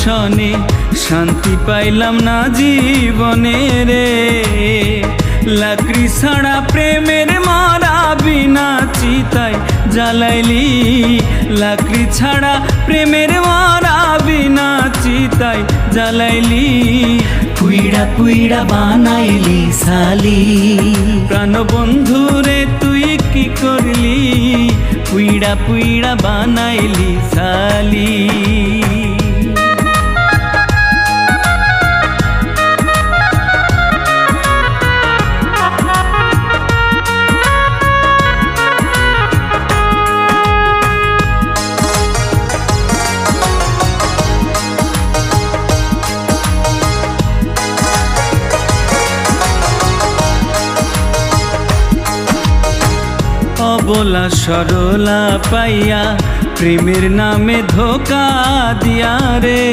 সনে শান্তি পাইলাম না জীবনে রে। লাকড়ি ছাড়া প্রেমের মারা বিনা চিতায় জ্বালাইলি, লাকড়ি ছাড়া প্রেমের মারা বিনা চিতায় জ্বালাইলি। পুইড়া পুইড়া বানাইলি সালি, প্রাণ বন্ধুরে তুই কি করলি, পুইড়া পুইড়া বানাইলি সালি। অবলা সরলা পাইয়া প্রেমের নামে ধোকা দিয়া রে।